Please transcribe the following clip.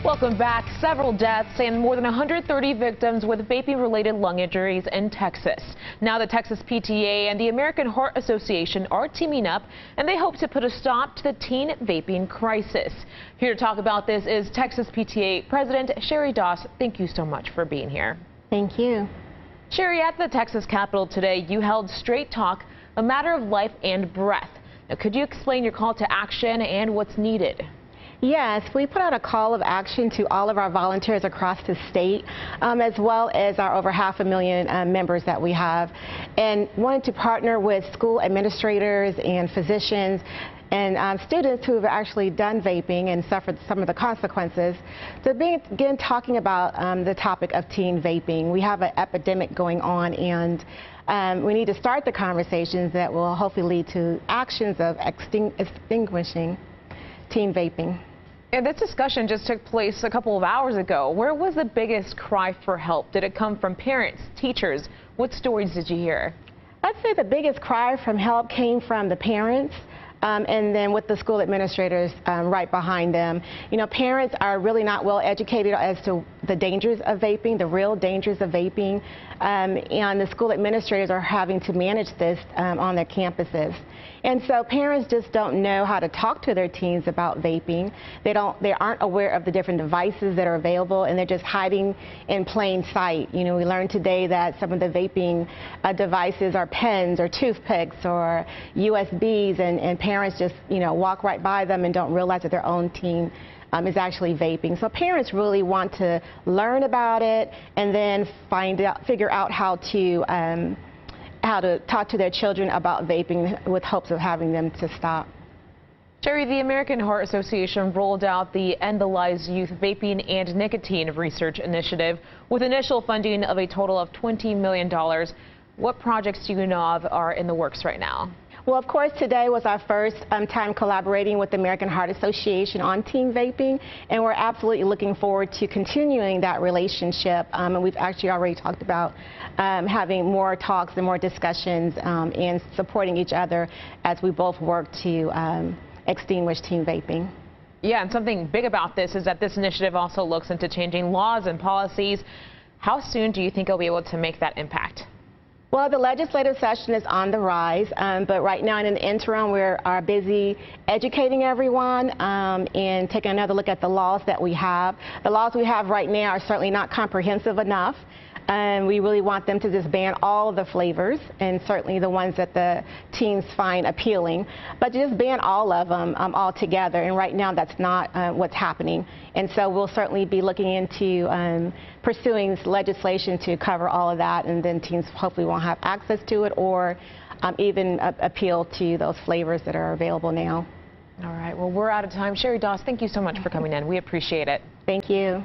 Welcome back. Several deaths and more than 130 victims with vaping-related lung injuries in Texas. Now the Texas PTA and the American Heart Association are teaming up, and they hope to put a stop to the teen vaping crisis. Here to talk about this is Texas PTA President Sherry Doss. Thank you so much for being here. Thank you. Sherry, at the Texas Capitol today, you held Straight Talk, a matter of life and breath. Now, could you explain your call to action and what's needed? Yes, we put out a call of action to all of our volunteers across the state, as well as our over 500,000 members that we have, and wanted to partner with school administrators and physicians and students who have actually done vaping and suffered some of the consequences to begin talking about the topic of teen vaping. We have an epidemic going on, and we need to start the conversations that will hopefully lead to actions of extinguishing teen vaping. And this discussion just took place a couple of hours ago. Where was the biggest cry for help? Did it come from parents, teachers? What stories did you hear? I'd say the biggest cry from help came from the parents. And then with the school administrators right behind them. You know, parents are really not well educated as to the dangers of vaping, the real dangers of vaping, and the school administrators are having to manage this on their campuses. And so parents just don't know how to talk to their teens about vaping. They aren't aware of the different devices that are available, and they're just hiding in plain sight. You know, we learned today that some of the vaping devices are pens or toothpicks or USBs, and parents just, you know, walk right by them and don't realize that their own teen is actually vaping. So parents really want to learn about it and then figure out how to talk to their children about vaping with hopes of having them to stop. Sherry, the American Heart Association rolled out the End the Lies Youth Vaping and Nicotine Research Initiative with initial funding of a total of $20 million. What projects do you know of are in the works right now? Well, of course, today was our first time collaborating with the American Heart Association on teen vaping, and we're absolutely looking forward to continuing that relationship. And we've actually already talked about having more talks and more discussions and supporting each other as we both work to extinguish teen vaping. Yeah, and something big about this is that this initiative also looks into changing laws and policies. How soon do you think you'll be able to make that impact? Well, the legislative session is on the rise, but right now in the interim we are busy educating everyone and taking another look at the laws that we have. The laws we have right now are certainly not comprehensive enough. We really want them to just ban all of the flavors, and certainly the ones that the teens find appealing, but just ban all of them altogether. And right now that's not what's happening. And so we'll certainly be looking into pursuing legislation to cover all of that, and then teens hopefully won't have access to it or even appeal to those flavors that are available now. All right, well, we're out of time. Sherry Doss, thank you so much for coming in. We appreciate it. Thank you.